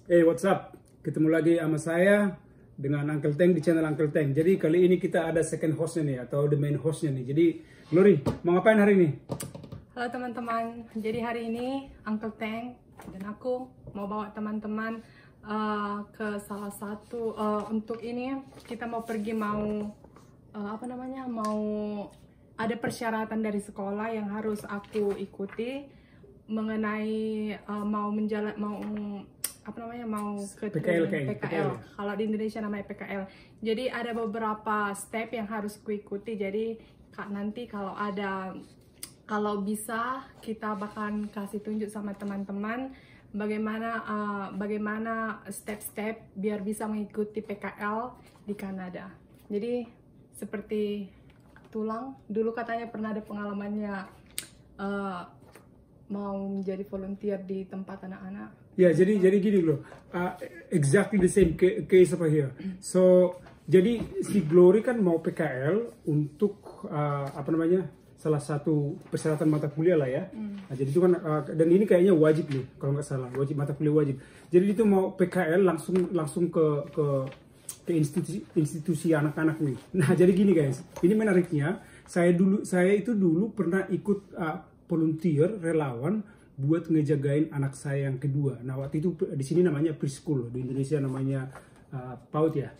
Hey, what's up? Ketemu lagi sama saya dengan Uncle Teng di channel Uncle Teng. Jadi kali ini kita ada second hostnya nih, atau the main hostnya nih. Jadi Glory, mau ngapain hari ini? Halo teman-teman, jadi hari ini Uncle Teng dan aku mau bawa teman-teman ke salah satu untuk ini kita mau pergi mau ada persyaratan dari sekolah yang harus aku ikuti mengenai mau ke PKL. Kalau di Indonesia namanya PKL. Jadi ada beberapa step yang harus ku ikuti. Jadi nanti kalau bisa kita bakal kasih tunjuk sama teman-teman bagaimana step-step biar bisa mengikuti PKL di Kanada. Jadi seperti Tulang dulu katanya pernah ada pengalamannya mau menjadi volunteer di tempat anak-anak. Ya, jadi gini loh, exactly the same case over here. So, jadi si Glory kan mau PKL untuk salah satu persyaratan mata kuliah lah ya. Nah, jadi itu kan dan ini kayaknya wajib nih kalau nggak salah, mata kuliah wajib. Jadi itu mau PKL langsung ke institusi anak-anak nih. Nah, jadi gini guys, ini menariknya saya itu dulu pernah ikut volunteer relawan buat ngejagain anak saya yang kedua. Nah, waktu itu di sini namanya preschool, di Indonesia namanya PAUD ya,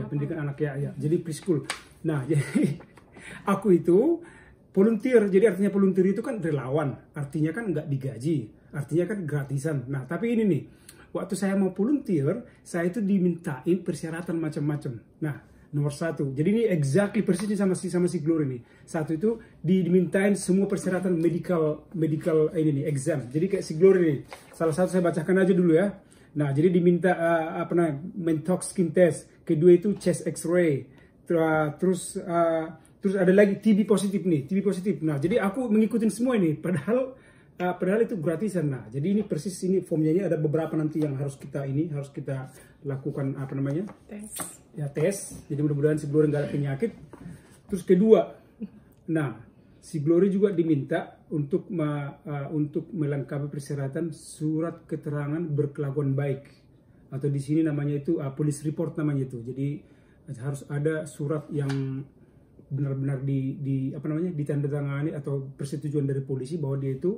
pendidikan anak ya. Jadi preschool. Nah, jadi aku itu volunteer. Jadi artinya volunteer itu kan relawan, artinya kan nggak digaji, artinya kan gratisan. Nah, tapi ini nih, waktu saya mau volunteer, saya itu dimintain persyaratan macam-macam. Nah, nomor satu, jadi ini exactly persisnya sama si Glory nih. Satu itu dimintain semua persyaratan medical ini nih, exam. Jadi kayak si Glory nih, salah satu saya bacakan aja dulu ya. Nah, jadi diminta mentok skin test. Kedua itu chest X-ray. Terus ada lagi TB positif nih, TB positif. Nah, jadi aku mengikutin semua ini, padahal itu gratisan. Nah, jadi ini persis ini formnya ini ada beberapa nanti yang harus kita lakukan tes. Jadi mudah-mudahan si Glory nggak ada penyakit. Terus kedua, nah si Glory juga diminta untuk melengkapi persyaratan surat keterangan berkelakuan baik, atau di sini namanya itu police report namanya itu. Jadi harus ada surat yang benar-benar ditandatangani atau persetujuan dari polisi bahwa dia itu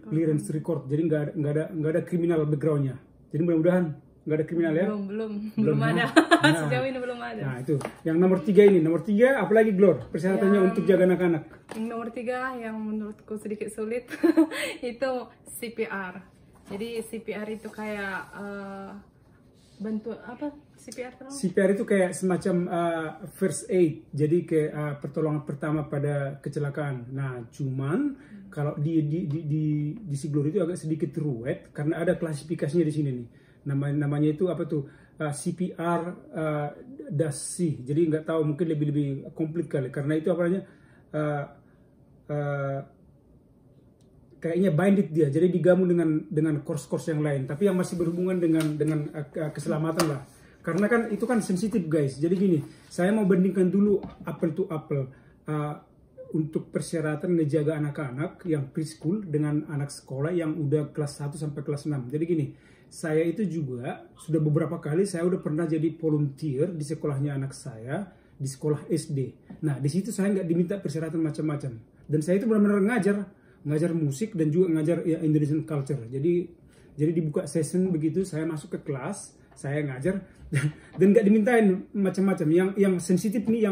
clearance record. Jadi nggak ada kriminal backgroundnya. Jadi mudah-mudahan nggak ada kriminal ya. Belum ada. Nah, sejauh ini belum ada. Nah, itu yang nomor 3 ini. Nomor 3 apalagi Glor persyaratannya untuk jaga anak-anak. Nomor 3 yang menurutku sedikit sulit itu CPR. Jadi CPR itu kayak bentuk apa? CPR itu kayak semacam first aid, jadi kayak pertolongan pertama pada kecelakaan. Nah, cuman kalau di si Glory itu agak sedikit ruwet karena ada klasifikasinya di sini nih. Namanya itu apa tuh? CPR -C. Jadi nggak tahu, mungkin lebih komplit kali karena itu kayaknya binded dia. Jadi digabung dengan course-course yang lain, tapi yang masih berhubungan dengan keselamatan lah. Karena kan itu kan sensitif guys. Jadi gini, saya mau bandingkan dulu apple to apple untuk persyaratan ngejaga anak-anak yang preschool dengan anak sekolah yang udah kelas 1 sampai kelas 6. Jadi gini, saya itu juga sudah beberapa kali saya udah pernah jadi volunteer di sekolahnya anak saya, di sekolah SD. Nah, di situ saya nggak diminta persyaratan macam-macam. Dan saya itu benar-benar ngajar musik dan juga ngajar ya, Indonesian culture. Jadi dibuka session begitu, saya masuk ke kelas, saya ngajar dan nggak dimintain macam-macam. Yang sensitif nih,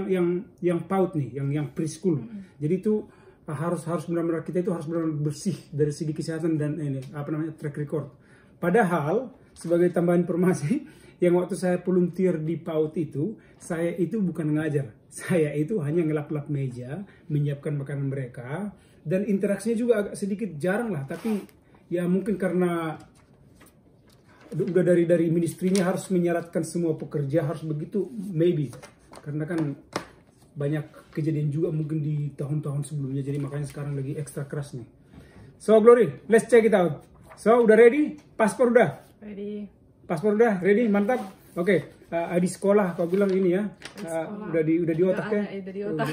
yang PAUD nih, yang preschool. Jadi itu harus benar-benar kita itu harus benar-benar bersih dari segi kesehatan dan track record. Padahal sebagai tambahan informasi, yang waktu saya volunteer di PAUD itu, saya itu bukan ngajar, saya itu hanya ngelap-lap meja, menyiapkan makanan mereka, dan interaksinya juga agak sedikit jarang lah. Tapi ya mungkin karena udah dari ministrinya harus menyaratkan semua pekerja harus begitu, maybe karena kan banyak kejadian juga mungkin di tahun-tahun sebelumnya, jadi makanya sekarang lagi ekstra keras nih. So Glory, let's check it out. So udah ready? Paspor udah? Ready. Paspor udah ready, mantap. Oke, di sekolah kau bilang ini ya, udah di otak ya? Udah di otak.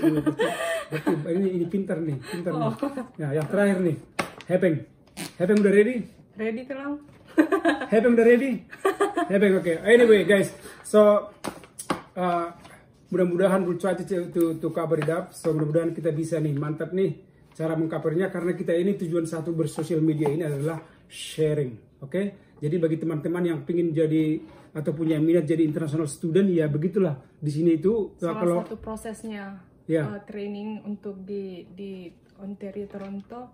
Betul, ini pintar nih. Nah, yang terakhir nih, Hepeng udah ready? Ready Tulang? Hebeng udah ready? Hebeng oke. Anyway guys, so mudah-mudahan we'll try to cover it up. So mudah-mudahan kita bisa nih, mantap nih cara mengcovernya, karena kita ini tujuan satu bersosial media ini adalah sharing. Oke? Jadi bagi teman-teman yang pingin jadi atau punya minat jadi international student, ya begitulah di sini itu salah satu prosesnya training untuk di Ontario Toronto.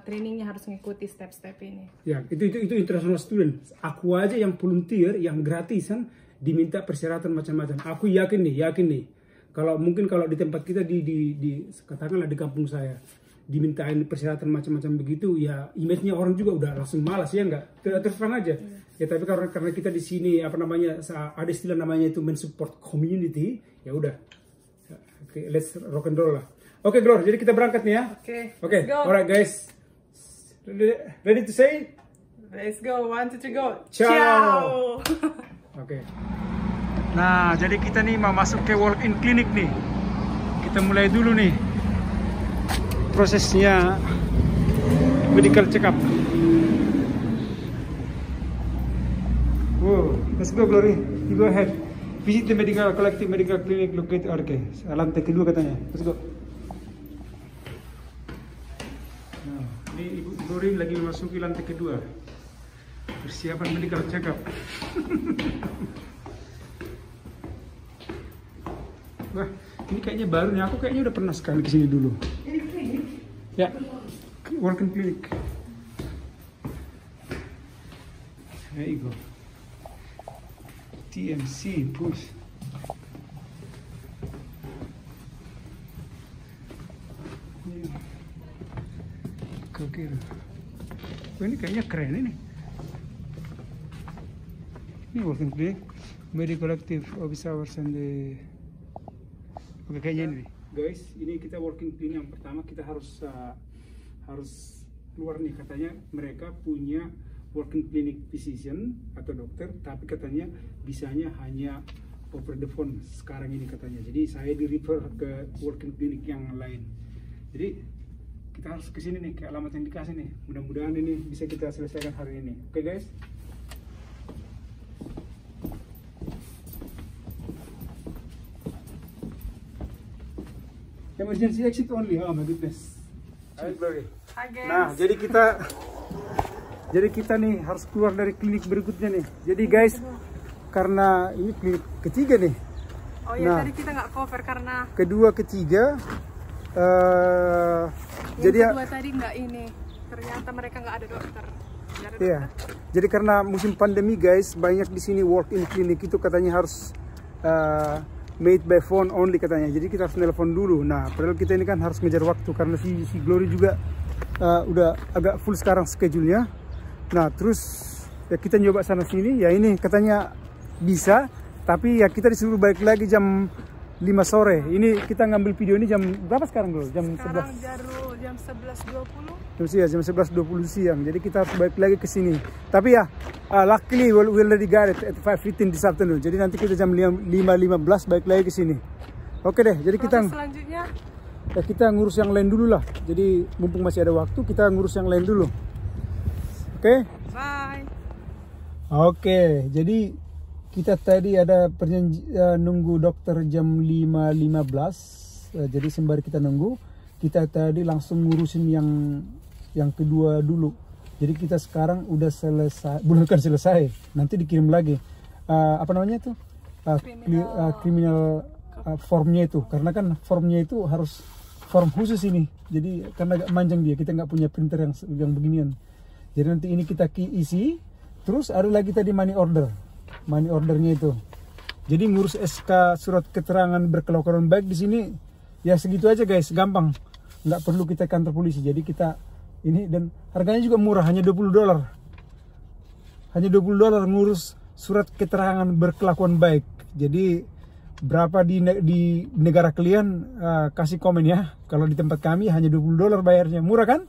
Trainingnya harus mengikuti step-step ini. Ya, itu international student. Aku aja yang volunteer, yang gratisan, diminta persyaratan macam-macam. Aku yakin nih. Kalau di tempat kita di katakanlah di kampung saya, dimintain persyaratan macam-macam begitu, ya image-nya orang juga udah langsung malas, ya enggak? Terus terang aja. Ya tapi karena kita di sini ada istilah namanya itu mensupport community, ya udah. Oke, let's rock and roll lah. Oke, Glor, jadi kita berangkat nih ya. Oke. Alright guys. Ready to say? Let's go. 1, 2, 3, go. Ciao. Oke. Nah, jadi kita nih mau masuk ke walk-in clinic nih. Kita mulai dulu nih prosesnya medical check up. Wow, let's go Glory. You go ahead. Visit the collective medical clinic located. Oke, lantai kedua katanya. Let's go. Nah, ini Ibu Glory lagi memasuki lantai kedua. Persiapan medical check up. Wah, ini kayaknya baru nih. Aku kayaknya udah pernah sekali kesini dulu. Ini klinik? Ya, walk-in clinic. There you go. TMC, push. Oke. Oh, ini kayaknya keren ini. Ini walk-in clinic, medical collective office hours and the. Oke, kayaknya ini. Guys, ini kita walk-in clinic yang pertama, kita harus keluar nih. Katanya mereka punya walk-in clinic physician atau dokter, tapi katanya bisanya hanya over the phone sekarang ini katanya. Jadi saya di refer ke walk-in clinic yang lain. Jadi kita harus ke sini nih, ke alamat yang dikasih nih. Mudah-mudahan ini bisa kita selesaikan hari ini. Oke guys? Emergency exit only. Oh my goodness. Hai Glory. Nah, jadi kita nih harus keluar dari klinik berikutnya nih. Jadi guys, karena ini klinik ketiga nih. Oh iya, tadi kita nggak cover karena kedua, ketiga. Jadi kedua tadi nggak ini. Ternyata mereka nggak ada dokter. Iya. Jadi karena musim pandemi guys, banyak di sini walk-in klinik itu katanya harus made by phone only katanya. Jadi kita harus telepon dulu. Nah, padahal kita ini kan harus ngejar waktu karena si Glory juga udah agak full sekarang schedule-nya. Nah, terus ya kita nyoba sana sini. Ya ini katanya bisa, tapi ya kita disuruh balik lagi jam 5 sore. Ini kita ngambil video ini jam berapa sekarang, Glory? Jam 11. Jam 11.20. Jam 11.20 siang. Jadi kita harus balik lagi ke sini. Tapi ya, luckily we'll already got it at 5:15 this afternoon. Jadi nanti kita jam 5.15 balik lagi ke sini. Oke deh. Jadi selanjutnya kita ngurus yang lain dulu lah. Jadi mumpung masih ada waktu, kita ngurus yang lain dulu. Oke? Bye. Oke. Jadi kita tadi ada nunggu dokter jam 5.15. Jadi sembari kita nunggu, kita tadi langsung ngurusin yang kedua dulu. Jadi kita sekarang udah selesai, bukan selesai, nanti dikirim lagi apa namanya itu criminal formnya itu, karena kan formnya itu harus form khusus ini. Jadi karena agak manjang dia, kita nggak punya printer yang beginian. Jadi nanti ini kita isi, terus ada lagi tadi money ordernya itu. Jadi ngurus SK surat keterangan berkelakuan baik di sini ya segitu aja guys, gampang. Nggak perlu kita kantor polisi. Jadi kita ini, dan harganya juga murah, hanya $20. Hanya $20 ngurus surat keterangan berkelakuan baik. Jadi berapa di negara kalian, kasih komen ya. Kalau di tempat kami hanya $20 bayarnya, murah kan?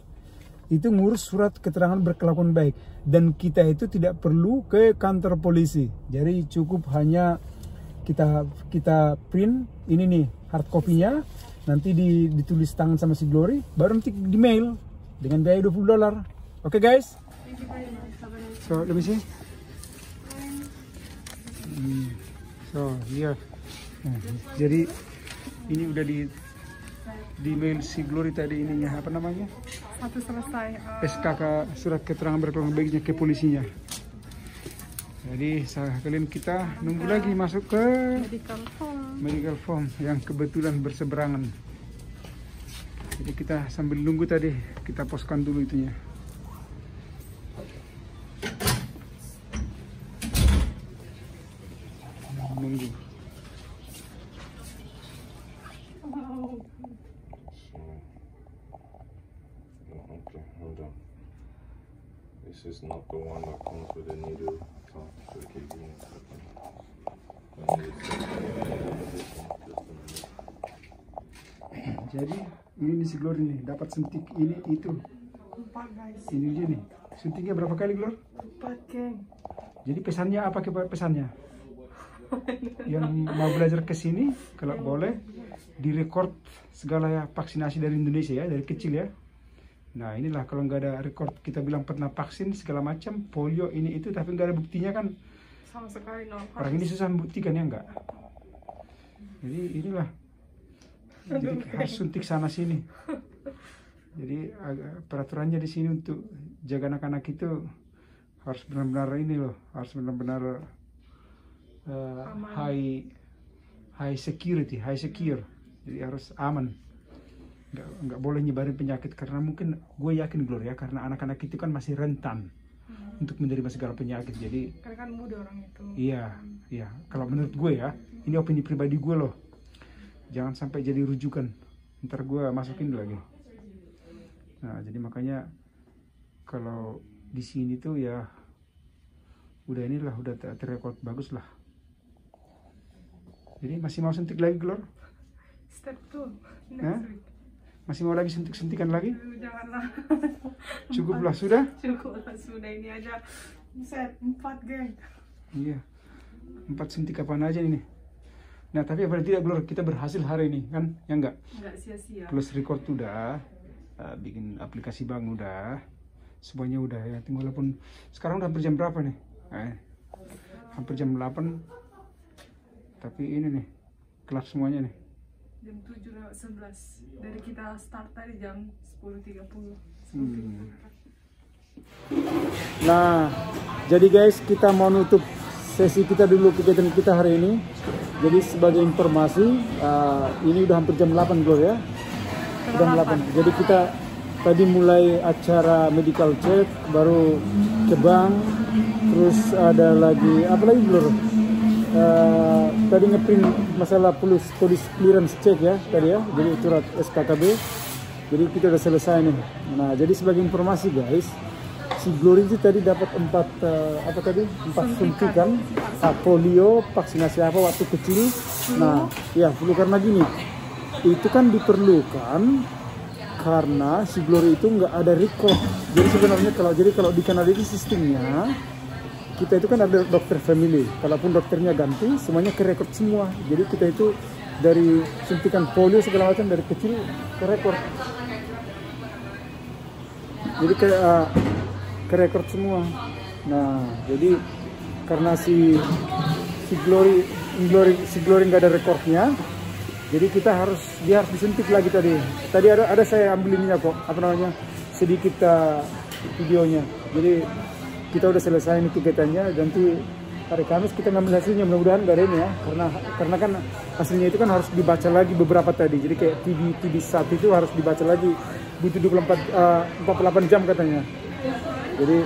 Itu ngurus surat keterangan berkelakuan baik, dan kita itu tidak perlu ke kantor polisi. Jadi cukup hanya kita print ini nih hard copy-nya, nanti ditulis tangan sama si Glory, baru nanti di mail dengan biaya $20. Oke guys? Thank you very much. So let me see. So iya. Nah, jadi ini udah di mail si Glory tadi ininya apa namanya? Satu selesai. SKK surat keterangan berkeluarga baiknya ke polisinya. Jadi kalian kita nunggu lagi masuk ke medical form yang kebetulan berseberangan. Jadi kita sambil nunggu tadi kita poskan dulu itunya. Nunggu. Okay, hold on. This is not the one that comes with a needle. Jadi ini si Glory nih dapat suntik ini itu. 4 guys. Ini dia nih. Suntiknya berapa kali Glory? 4 geng. Jadi pesannya apa pesannya? Yang mau belajar ke sini kalau boleh direkord segala ya vaksinasi dari Indonesia ya dari kecil ya. Nah inilah kalau nggak ada record kita bilang pernah vaksin segala macam polio ini itu tapi nggak ada buktinya kan Sama sekali no. orang ini susah membuktikan ya enggak. Jadi inilah jadi harus suntik sana sini. Jadi peraturannya di sini untuk jaga anak-anak itu harus benar-benar ini loh harus benar-benar high secure jadi harus aman. Nggak boleh nyebarin penyakit karena mungkin gue yakin Glory ya karena anak-anak itu kan masih rentan untuk menerima segala penyakit jadi karena kan muda orang itu. Iya kalau menurut gue ya ini opini pribadi gue loh jangan sampai jadi rujukan ntar gue masukin lagi. Nah jadi makanya kalau di sini tuh ya udah inilah udah terrekod bagus lah. Jadi masih mau suntik lagi Glory? Step 2 next week. Masih mau lagi suntik-suntikan lagi? Janganlah. Cukuplah sudah? Cukuplah sudah ini aja. Set 4 geng. Iya. 4 suntik kapan aja ini. Nah tapi apa tidak Glory kita berhasil hari ini kan? Ya enggak? Enggak sia-sia. Plus record udah, bikin aplikasi bank udah, semuanya udah ya. Tinggal pun sekarang udah hampir jam berapa nih? Hampir jam 8. Tapi ini nih kelar semuanya nih. Jam 7:11 dari kita start tadi jam 10.30. Nah, jadi guys kita mau nutup sesi kita dulu kegiatan kita hari ini. Jadi sebagai informasi ini udah hampir jam 8 Glory ya. Jam 8. Jadi kita tadi mulai acara medical check, baru ke bank, terus ada lagi apa lagi Glory? Tadi ngeprint masalah police clearance check ya tadi ya, jadi surat SKKB. Jadi kita udah selesai nih. Nah jadi sebagai informasi guys, si Glory itu tadi dapat 4 suntikan polio, vaksinasi apa waktu kecil. Nah ya flu karena gini, itu kan diperlukan karena si Glory itu nggak ada record. Jadi sebenarnya kalau di Kanada itu sistemnya kita itu kan ada dokter family, kalaupun dokternya ganti semuanya ke record semua. Jadi kita itu dari suntikan polio segala macam dari kecil ke record. Jadi ke record semua. Nah jadi karena si Glory nggak ada recordnya, jadi dia harus disuntik lagi tadi. Tadi ada saya ambilinnya kok apa namanya sedikit videonya. Jadi kita udah selesai ini kegiatannya, nanti hari Kamis kita ngambil hasilnya, mudah-mudahan nggak ada ini ya, karena kan hasilnya itu kan harus dibaca lagi beberapa tadi, jadi kayak TB 1 itu harus dibaca lagi, butuh 48 jam katanya. Jadi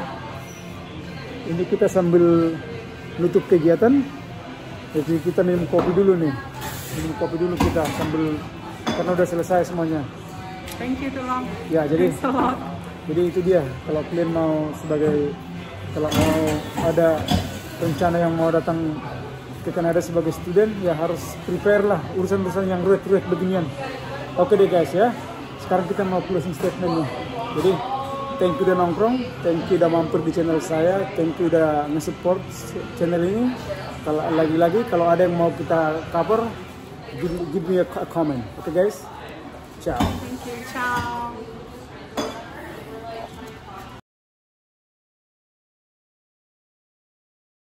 ini kita sambil nutup kegiatan, jadi kita minum kopi dulu kita sambil karena udah selesai semuanya. Thank you Tulang. Ya jadi itu dia kalau kalian mau kalau mau ada rencana yang mau datang ke Kanada sebagai student ya harus prepare lah urusan-urusan yang ruwet beginian. Oke deh guys ya, sekarang kita mau closing statement nih. Jadi thank you udah nongkrong, thank you udah mampir di channel saya, thank you udah nge-support channel ini. Kalau lagi-lagi kalau ada yang mau kita cover, give me a comment. Oke guys, ciao. Thank you, ciao.